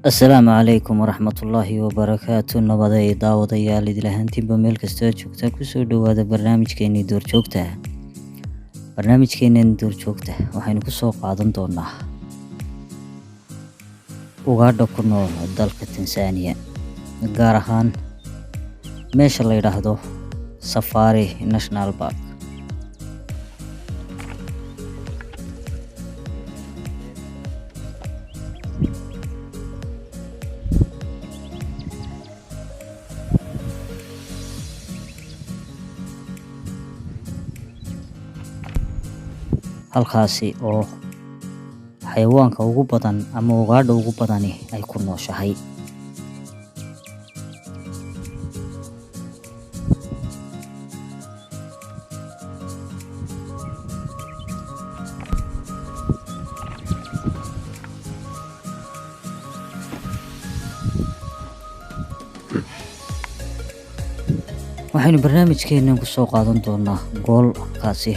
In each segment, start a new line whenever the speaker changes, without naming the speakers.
Asalaamu calaykum waraxmatullaahi wabarakaatu. Nabaday daawadayaal idil ahaantiinba meel kastoo aad joogtaan kusoo dhawaada barnaamijkeennii duurjoogta. Barnaamijkeennan duurjoogta waxaynu kusoo qaadan doonaa ugaadha ku nool dalka Tansaaniya, gaar ahaan meesha la yidhaahdo Safari National Park. Halkaasi oo xayawaanka ugu badan ama ugaadha ugu badani ay ku nooshahay. Waxaynu barnaamijkeennan kusoo qaadan doonaa goolkaasi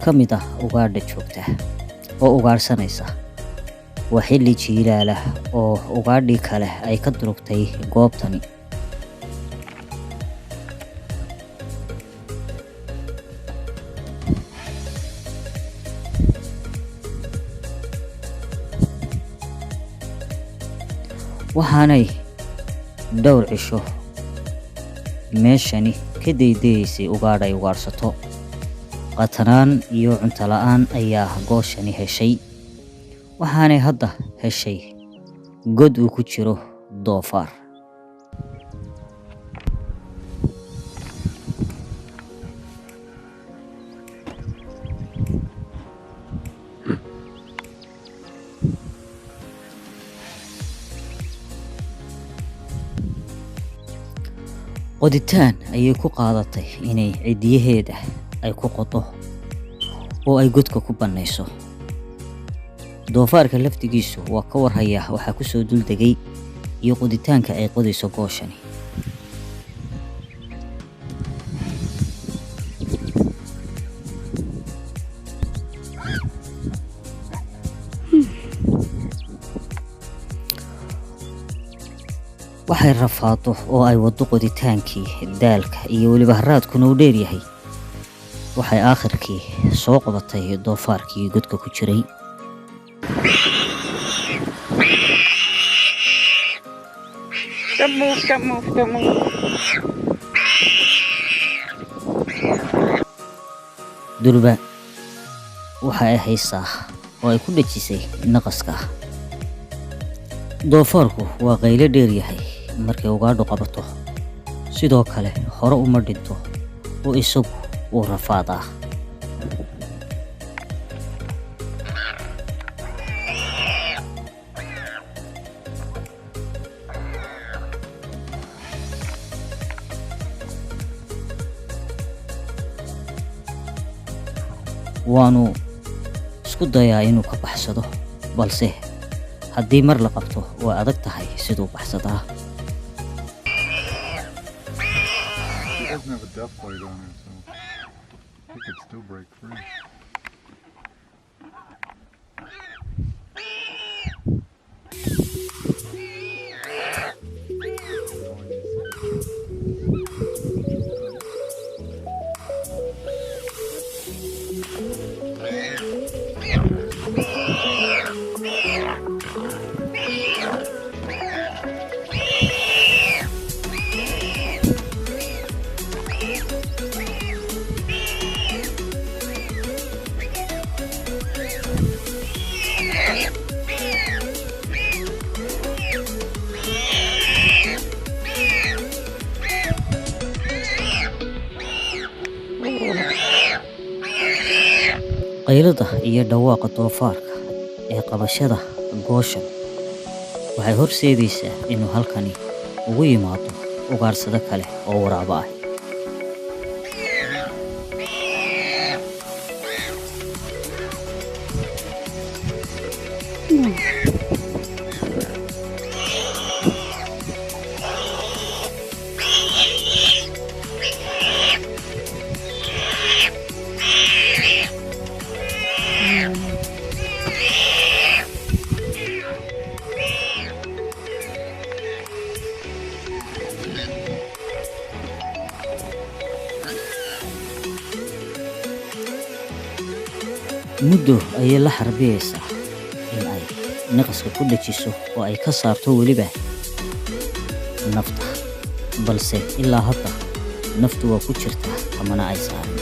ka mid ah ugaadha joogta oo ugaadhsanaysa. Waa xilli jiilaal ah oo ugaadhii kale ay ka durugtay goobtani. Waxaanay dhowr cisho meeshani ka daydayaysay ugaadh ay ugaadhsato. Qatanaan iyo cunto la'aan ayaa gooshani heshay. Waxaanay hadda heshay god uu ku jiro doofaar. Qoditaan ayay ku qaadatay inay cidiyaheeda ay ku qodo oo ay godka ku banayso. Doofaarka laftigiisu waa ka warhaya waxaa ku soo dul degay iyo qoditaanka ay qodayso gooshani. Waxay rafaado oo ay wado qoditaankii daalka iyo weliba haraadkuna u dheer yahay. Waxay aakhirkii soo qabatay doofaarkii godka ku jiray.
Don't move.
Durba waxa ay haysaa oo ay ku dhajisay naqaska. Doofaarku waa qaylo dheer yahay markay ugaadhu qabato. Sidoo kale hore uma dhinto oo isagu uu rafaadaa. Waanu isku dayaa inuu ka baxsado, balse haddii mar la qabto waa adag tahay siduu baxsadaa.
He doesn't have a death plate on him, so he could still break free. Qaylada iyo dhawaaqa doofaarka ee qabashada gooshan waxay horseedaysaa inuu halkani ugu yimaado ugaadhsado kale oo waraabo ah. muddo ayay la xarbiyeysaa in ay naqaska ku dhajiso oo ay ka saarto weliba nafta, balse ilaa hadda naftu waa ku jirtaa kamana ay saarin.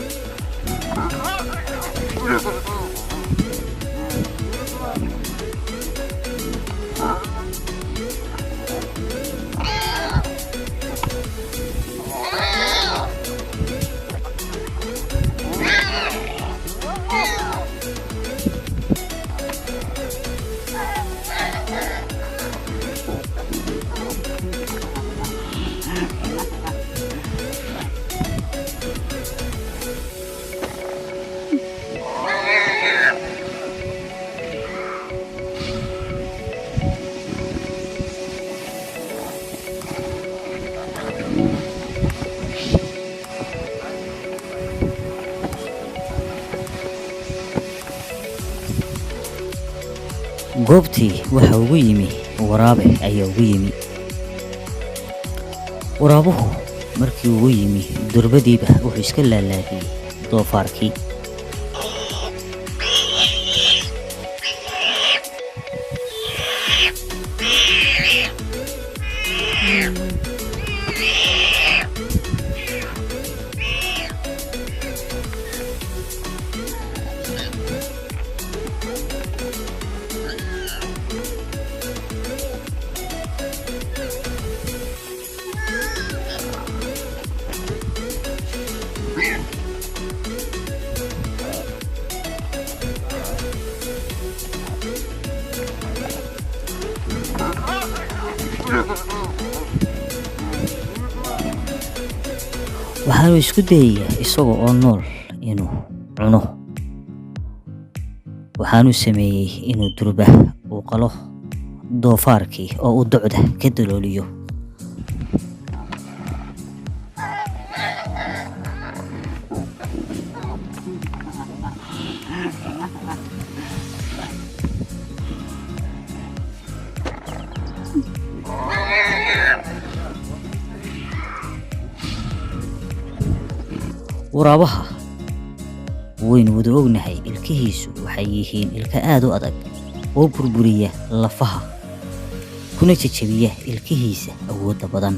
goobtii waxa ugu yimi waraabe ayaa ugu yimi. waraabuhu markii ugu yimi durbadiiba wuxuu iska laalaadiyey doofaarkii. waxaanu isku dayayaa isaga oo nool inuu cuno. waxaanu sameeyey inuu durba uu qalo doofaarkii oo uu docda ka dalooliyo. waraabaha waynu wada ognahay ilkihiisu waxay yihiin ilka aad u adag oo burburiya lafaha kuna jajabiya ilkihiisa awoodda badan.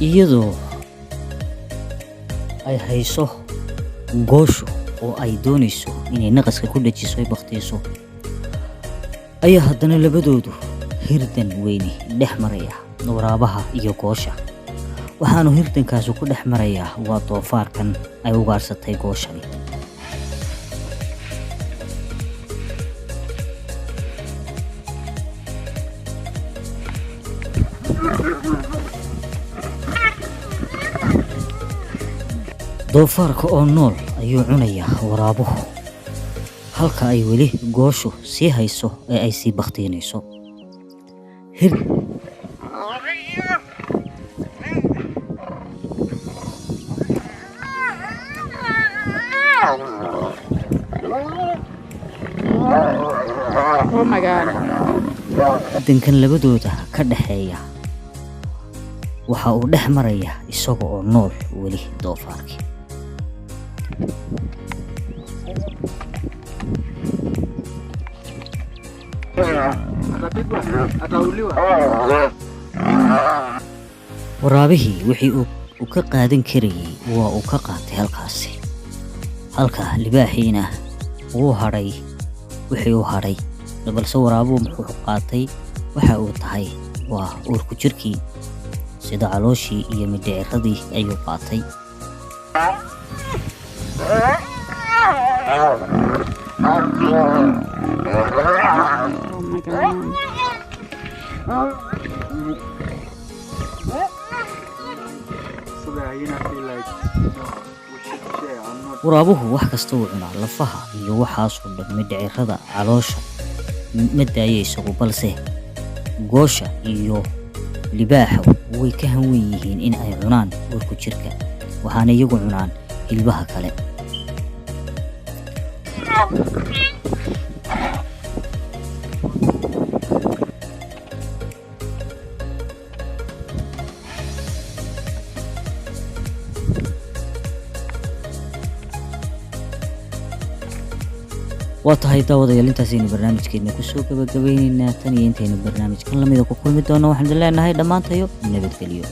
iyadoo ay hayso goosho oo ay doonayso inay naqaska ku dhajiso ay bakhtiiso, ayaa haddana labadoodu hirdan weyni dhex maraya waraabaha iyo goosha. waxaanu hirdankaasu ku dhex marayaa waa doofaarkan ay ugaarsatay gooshani. doofaarka oo nool ayuu cunayaa waraabuhu, halka ay weli gooshu sii hayso ee ay sii bakhtiinayso.
Oh my God.
dankan labadooda ka dhaxeeya waxa uu dhex maraya isaga oo nool weli doofaarkii. waraabihii wixii uu ka qaadan karayay waa uu ka qaatay halkaasi, halka libaaxiina uu hadhay wixii uu hadhay, balse waraabuhu muxuu qaatay waxa uu tahay waa uurku jirkii sida calooshii iyo mindhiciradii ayuu qaatay. waraabuhu wax kasta uu cunaa, lafaha iyo waxaasoo dhan mindhicirada, caloosha ma daayo isagu, balse goosha iyo libaaxa way ka hanwen yihiin in ay cunaan uurku jirka, waxaana iyagu cunaan hilbaha kale. waa tahay daawadayaal, intaasaynu barnaamijkeena kusoo gabagabaynaynaa. tan iyo intaynu barnaamijkan lamida ku kulmi doono, waxaan idin leenahay dhammaantayo nabadgelyo.